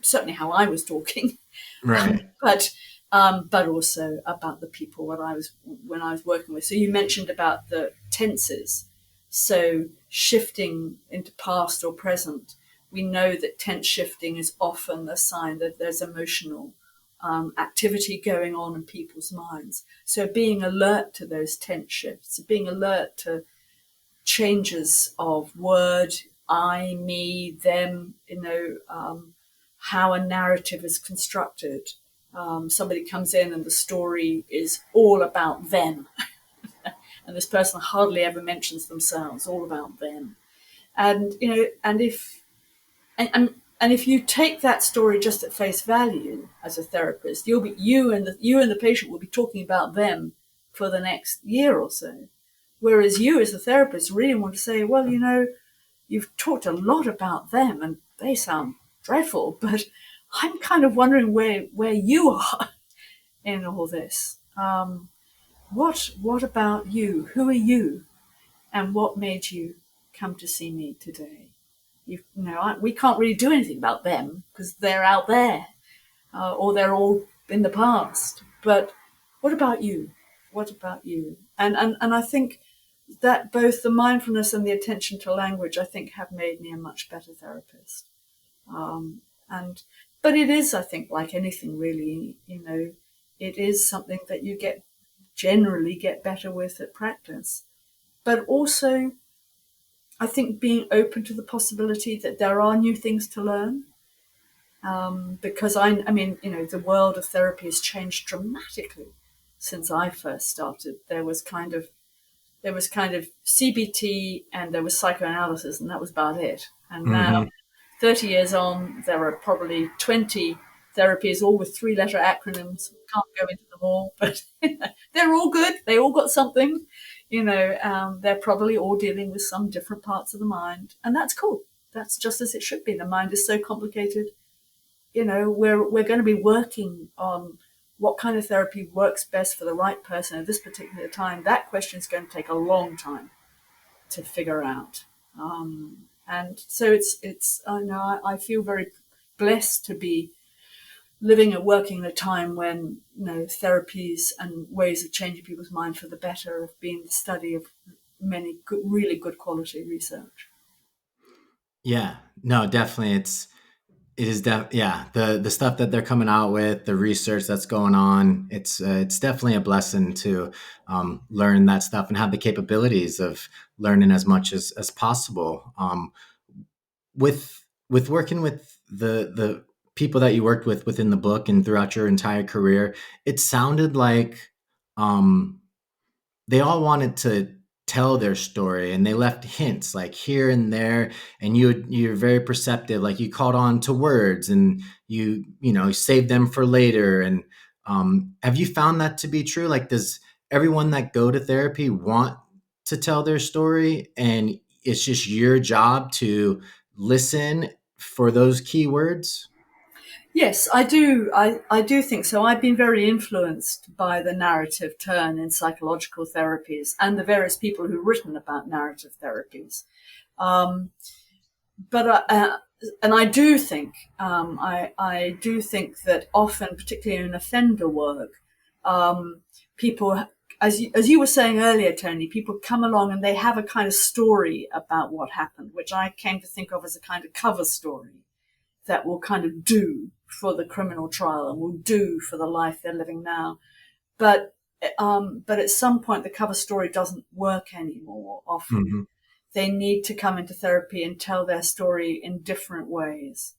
certainly how I was talking, Right. but also about the people when I was working with. So you mentioned about the tenses. So shifting into past or present, we know that tense shifting is often a sign that there's emotional activity going on in people's minds. So being alert to those tense shifts, being alert to changes of word, I, me, them, how a narrative is constructed. Somebody comes in and the story is all about them, and this person hardly ever mentions themselves, all about them. And if you take that story just at face value as a therapist, you and the patient will be talking about them for the next year or so. Whereas you, as a therapist, really want to say, well, you've talked a lot about them and they sound dreadful, but I'm kind of wondering where you are in all this. what about you? Who are you? And what made you come to see me today? We can't really do anything about them because they're out there, or they're all in the past. But what about you? What about you? And I think that both the mindfulness and the attention to language, I think, have made me a much better therapist. And but it is, I think, like anything really, it is something that you generally get better with at practice. But also, I think being open to the possibility that there are new things to learn. Because I mean, the world of therapy has changed dramatically since I first started. There was kind of CBT and there was psychoanalysis, and that was about it. And now, Hmm. 30 years on, there are probably 20 therapies, all with three-letter acronyms. Can't go into them all, but they're all good. They all got something. They're probably all dealing with some different parts of the mind, and that's cool. That's just as it should be. The mind is so complicated. We're going to be working on what kind of therapy works best for the right person at this particular time. That question is going to take a long time to figure out. And so I feel very blessed to be living and working in a time when therapies and ways of changing people's mind for the better have been the study of many good, really good quality research. Yeah, no, definitely. Yeah, the stuff that they're coming out with, the research that's going on, it's definitely a blessing to learn that stuff and have the capabilities of learning as much as possible. With working with the people that you worked with within the book and throughout your entire career, it sounded like um, they all wanted to tell their story and they left hints like here and there, and you're very perceptive, like you caught on to words and you saved them for later. And have you found that to be true? Like, does everyone that go to therapy want to tell their story, and it's just your job to listen for those key words? Yes, I do. I do think so. I've been very influenced by the narrative turn in psychological therapies and the various people who've written about narrative therapies. Um, but and I do think I do think that often, particularly in offender work, people, as you were saying earlier, Tony, people come along and they have a kind of story about what happened, which I came to think of as a kind of cover story that will kind of do for the criminal trial and will do for the life they're living now. But but at some point, the cover story doesn't work anymore. Often, Hmm. they need to come into therapy and tell their story in different ways.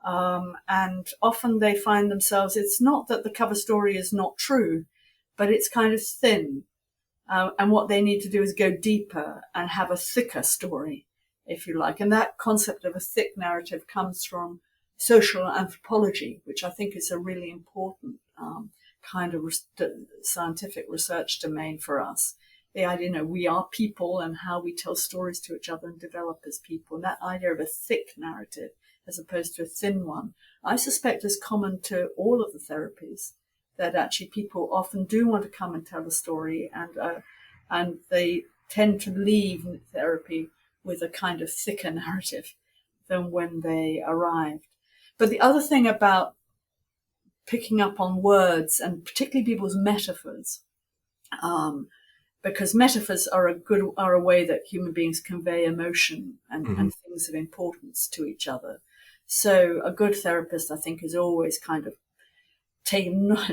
And often they find themselves, it's not that the cover story is not true, but it's kind of thin. And what they need to do is go deeper and have a thicker story, if you like. And that concept of a thick narrative comes from social anthropology, which I think is a really important kind of scientific research domain for us. The idea, we are people and how we tell stories to each other and develop as people. And that idea of a thick narrative as opposed to a thin one, I suspect is common to all of the therapies, that actually people often do want to come and tell a story, and they tend to leave therapy with a kind of thicker narrative than when they arrived. But the other thing about picking up on words, and particularly people's metaphors, because metaphors are a way that human beings convey emotion Hmm. and things of importance to each other. So a good therapist, I think, is always kind of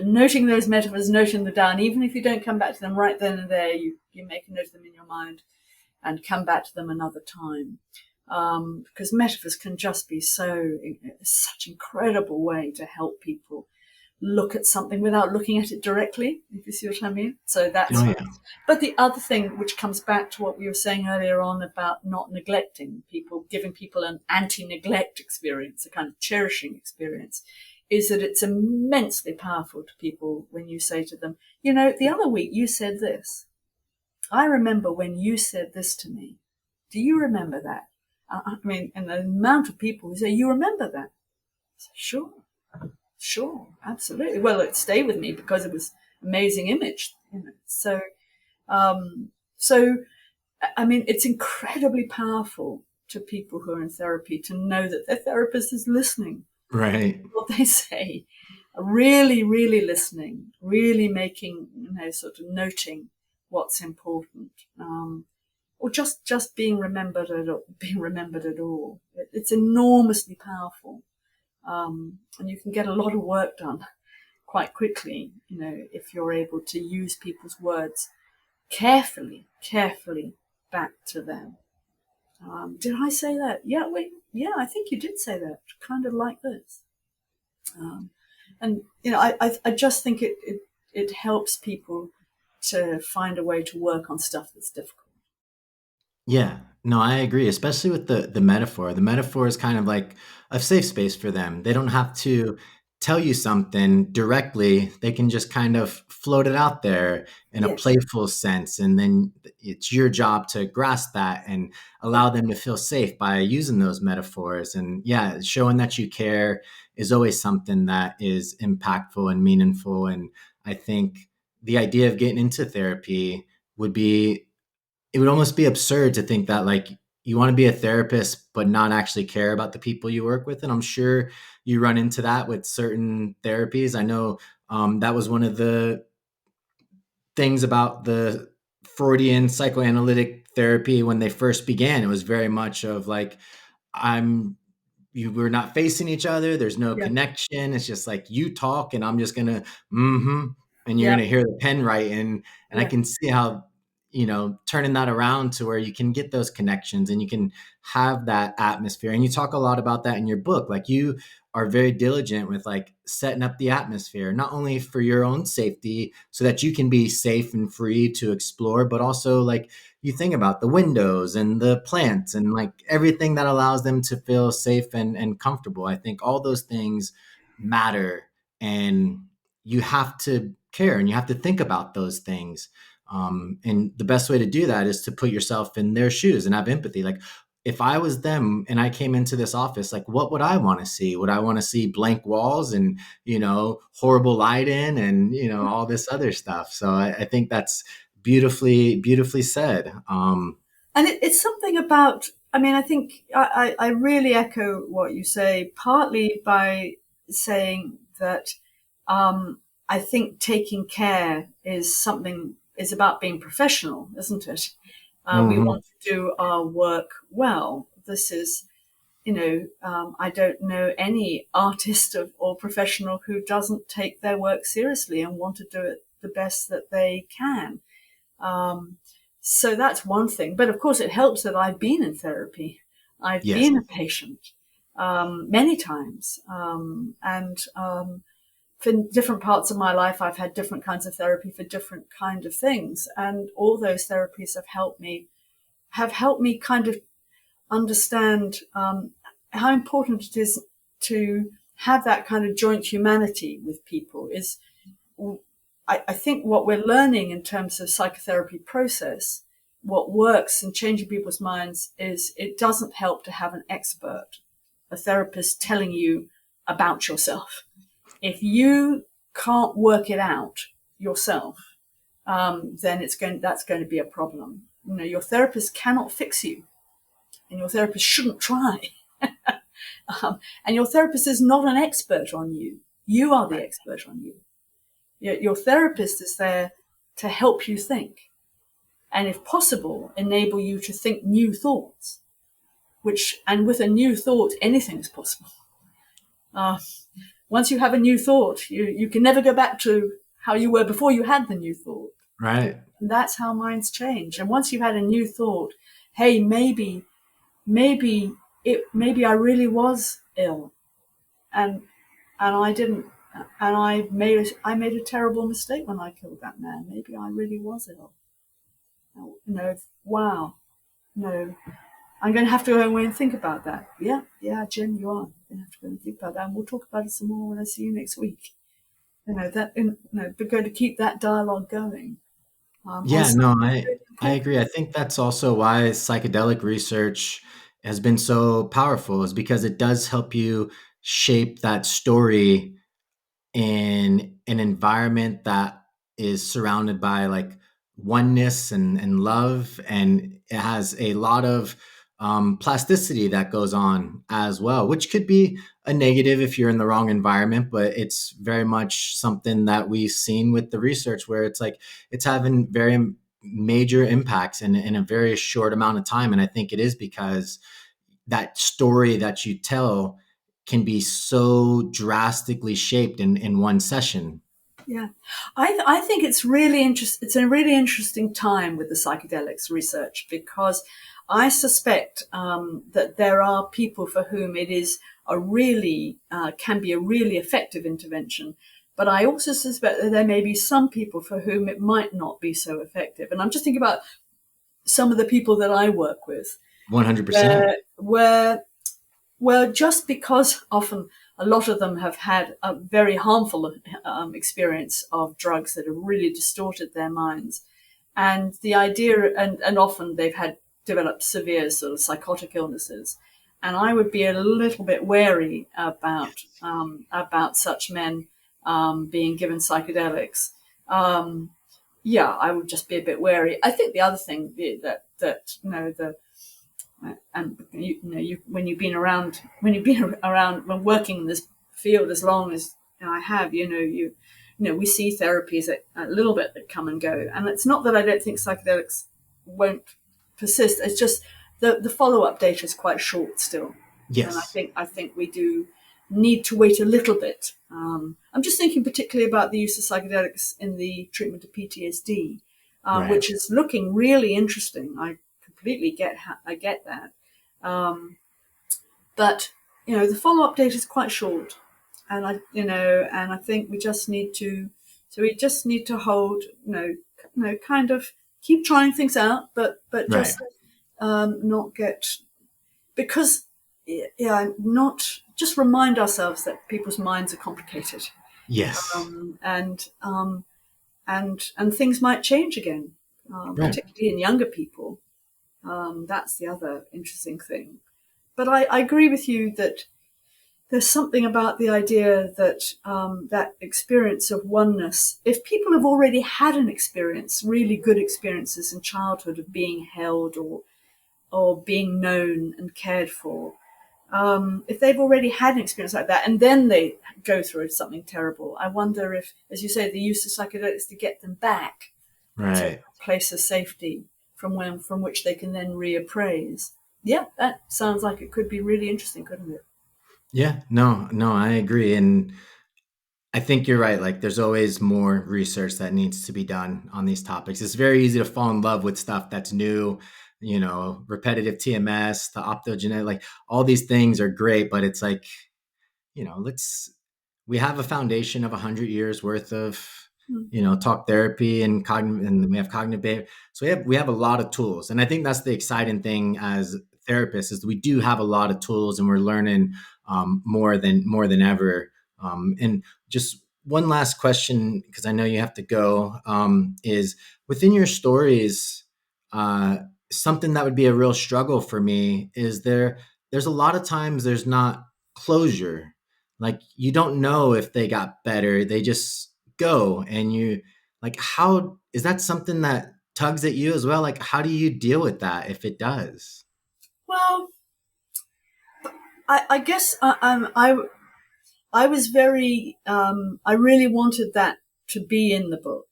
noting those metaphors, noting them down, even if you don't come back to them right then and there, you make a note of them in your mind and come back to them another time. Because metaphors can just be such incredible way to help people look at something without looking at it directly, if you see what I mean. So Oh that's, yeah. but the other thing, which comes back to what we were saying earlier on about not neglecting people, giving people an anti-neglect experience, a kind of cherishing experience, is that it's immensely powerful to people when you say to them, the other week you said this. I remember when you said this to me. Do you remember that? I mean, and the amount of people who say, you remember that? I say, sure, absolutely. Well, it stayed with me because it was an amazing image, You know, um, so I mean, it's incredibly powerful to people who are in therapy to know that their therapist is listening Right. to what they say, really, really listening, really making, sort of noting what's important, or just being remembered at all. It's enormously powerful, and you can get a lot of work done quite quickly, if you're able to use people's words carefully back to them. Did I say that? Yeah, wait, yeah, I think you did say that. Kind of like this. Um, and I just think it helps people to find a way to work on stuff that's difficult. Yeah. No, I agree, especially with the metaphor. The metaphor is kind of like a safe space for them. They don't have to tell you something directly. They can just kind of float it out there in a Yes, playful sense, and then it's your job to grasp that and yeah, allow them to feel safe by using those metaphors. And yeah, showing that you care is always something that is impactful and meaningful. And I think the idea of getting into therapy would be it would almost be absurd to think that like you want to be a therapist but not actually care about the people you work with. And I'm sure you run into that with certain therapies. I know that was one of the things about the Freudian psychoanalytic therapy when they first began. It was very much of like, I'm we're not facing each other. There's no yeah, connection. It's just like you talk and I'm just gonna mm-hmm, and you're yeah, gonna hear the pen writing. And I yeah. can see how, turning that around to where you can get those connections and you can have that atmosphere. And you talk a lot about that in your book. Like you are very diligent with like setting up the atmosphere, not only for your own safety so that you can be safe and free to explore, but also like you think about the windows and the plants and like everything that allows them to feel safe and comfortable. I think all those things matter, and you have to care and you have to think about those things. And the best way to do that is to put yourself in their shoes and have empathy. Like if I was them and I came into this office, like what would I want to see? Would I want to see blank walls and, horrible lighting and, all this other stuff? So I think that's beautifully said. And it's something about, I mean, I think I really echo what you say, partly by saying that I think taking care is about being professional, isn't it? We Mhm. want to do our work well. This is, I don't know any artist or professional who doesn't take their work seriously and want to do it the best that they can. Um, so that's one thing. But of course, it helps that I've been in therapy. I've Yes. been a patient many times. For different parts of my life, I've had different kinds of therapy for different kind of things. And all those therapies have helped me kind of understand how important it is to have that kind of joint humanity with people. I think what we're learning in terms of psychotherapy process, what works in changing people's minds is it doesn't help to have an expert, a therapist telling you about yourself. If you can't work it out yourself, then that's going to be a problem. Your therapist cannot fix you, and your therapist shouldn't try. And your therapist is not an expert on you. You are the expert on you. Your therapist is there to help you think, and if possible, enable you to think new thoughts, and with a new thought, anything is possible. Uh, Once you have a new thought, you can never go back to how you were before you had the new thought. Right. And that's how minds change. And once you've had a new thought, hey, maybe maybe I really was ill, and I didn't, and I made a terrible mistake when I killed that man. Maybe I really was ill. Wow, no, I'm going to have to go away and think about that. Yeah, Jim, you are going to have to go and think about that, and we'll talk about it some more when I see you next week. But going to keep that dialogue going. On Yeah, no, something really I important. agree. I think that's also why psychedelic research has been so powerful is because it does help you shape that story in an environment that is surrounded by like oneness and love, and it has a lot of plasticity that goes on as well, which could be a negative if you're in the wrong environment, but it's very much something that we've seen with the research where it's like it's having very major impacts in a very short amount of time. And I think it is because that story that you tell can be so drastically shaped in one session. Yeah, I think it's really interesting. It's a really interesting time with the psychedelics research because I suspect that there are people for whom it is a really can be a really effective intervention, but I also suspect that there may be some people for whom it might not be so effective. And I'm just thinking about some of the people that I work with, 100%. where well, just because often a lot of them have had a very harmful experience of drugs that have really distorted their minds. And the idea, and often they've had developed severe sort of psychotic illnesses. And I would be a little bit wary about such men being given psychedelics. Yeah, I would just be a bit wary. I think the other thing that you know the and when you've been around when working in this field as long as I have, we see therapies that a little bit that come and go, and it's not that I don't think psychedelics won't persist. It's just the follow up data is quite short still, and Yes. I think we do need to wait a little bit. I'm just thinking particularly about the use of psychedelics in the treatment of PTSD, Right. which is looking really interesting. I completely get that. But the follow up data is quite short, and I think we just need to. So we just need to hold, kind of keep trying things out, but Right. just not get because yeah, not just remind ourselves that people's minds are complicated, Yes. um, and um, and things might change again, Right. particularly in younger people. That's the other interesting thing. But I agree with you that there's something about the idea that that experience of oneness, if people have already had an experience, really good experiences in childhood of being held or being known and cared for, if they've already had an experience like that and then they go through something terrible, I wonder if, as you say, the use of psychedelics to get them back to Right. a place of safety from which they can then reappraise. Yeah, that sounds like it could be really interesting, couldn't it? Yeah. No, no, I agree. And I think you're right. Like, there's always more research that needs to be done on these topics. It's very easy to fall in love with stuff that's new, repetitive TMS, the optogenetic, like all these things are great, but it's like, let's we have a foundation of 100 years worth of Mm. talk therapy and cognitive, and we have cognitive behavior. So we have a lot of tools, and I think that's the exciting thing as therapists is we do have a lot of tools, and we're learning more than ever. And just one last question, because I know you have to go, is within your stories, uh, something that would be a real struggle for me is there's a lot of times there's not closure. Like, you don't know if they got better, they just go, and you like, how is that something that tugs at you as well? Like, how do you deal with that if it does? Well, I guess I was very I really wanted that to be in the book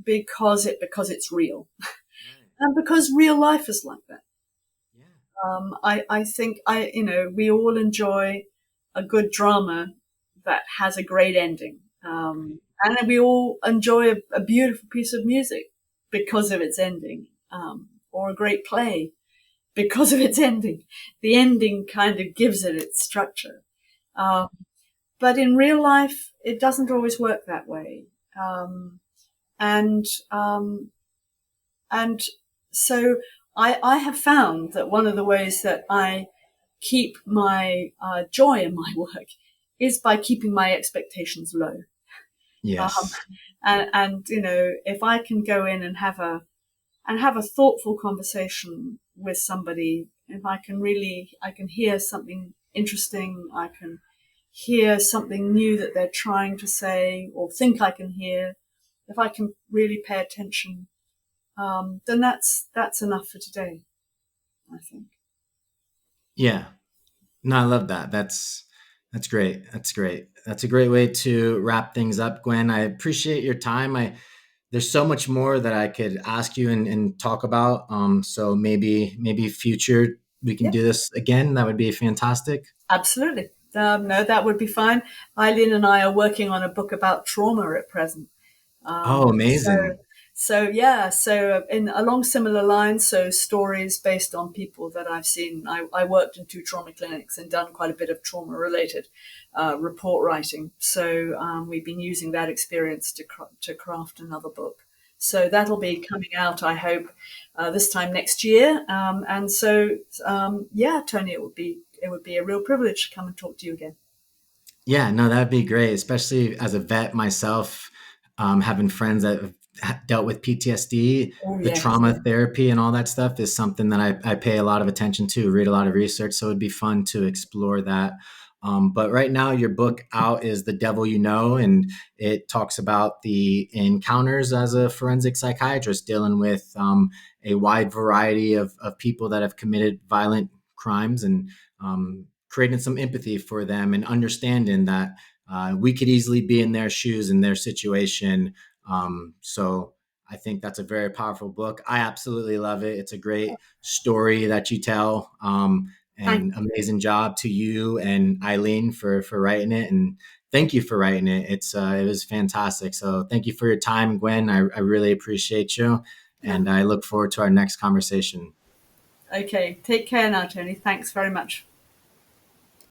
because it's real Right. and because real life is like that. Yeah. I think we all enjoy a good drama that has a great ending, and we all enjoy a beautiful piece of music because of its ending, or a great play because of its ending. The ending kind of gives it its structure. Um, but in real life, it doesn't always work that way. Um, and um, and so I have found that one of the ways that I keep my joy in my work is by keeping my expectations low. Um, Yes. and if I can go in and have a thoughtful conversation with somebody, if I can hear something interesting, I can hear something new that they're trying to say or think I can hear, if I can really pay attention, then that's enough for today, I think. Yeah. No, I love that. That's great. That's great. That's a great way to wrap things up, Gwen. I appreciate your time. I There's so much more that I could ask you and talk about. So maybe future we can Yeah, do this again. That would be fantastic. absolutely. No, that would be fine. Eileen and I are working on a book about trauma at present. Oh, So, amazing. yeah, so in along similar lines, so stories based on people that I've seen. I worked in 2 trauma clinics and done quite a bit of trauma related report writing. So we've been using that experience to craft another book. So that'll be coming out, I hope, this time next year. And so, yeah, Tony, it would be a real privilege to come and talk to you again. Yeah, no, that'd be great, especially as a vet myself, having friends that have dealt with PTSD, Oh the yes, trauma therapy and all that stuff is something that I pay a lot of attention to, read a lot of research. So it'd be fun to explore that. But right now, your book out is The Devil You Know, and it talks about the encounters as a forensic psychiatrist dealing with a wide variety of people that have committed violent crimes and creating some empathy for them and understanding that we could easily be in their shoes in their situation. So I think that's a very powerful book. I absolutely love it. It's a great story that you tell. thank And you. amazing job to you and Eileen for writing it. And thank you for writing it. It was fantastic. So thank you for your time, Gwen. I really appreciate you. Yeah. And I look forward to our next conversation. Okay, take care now, Tony. Thanks very much.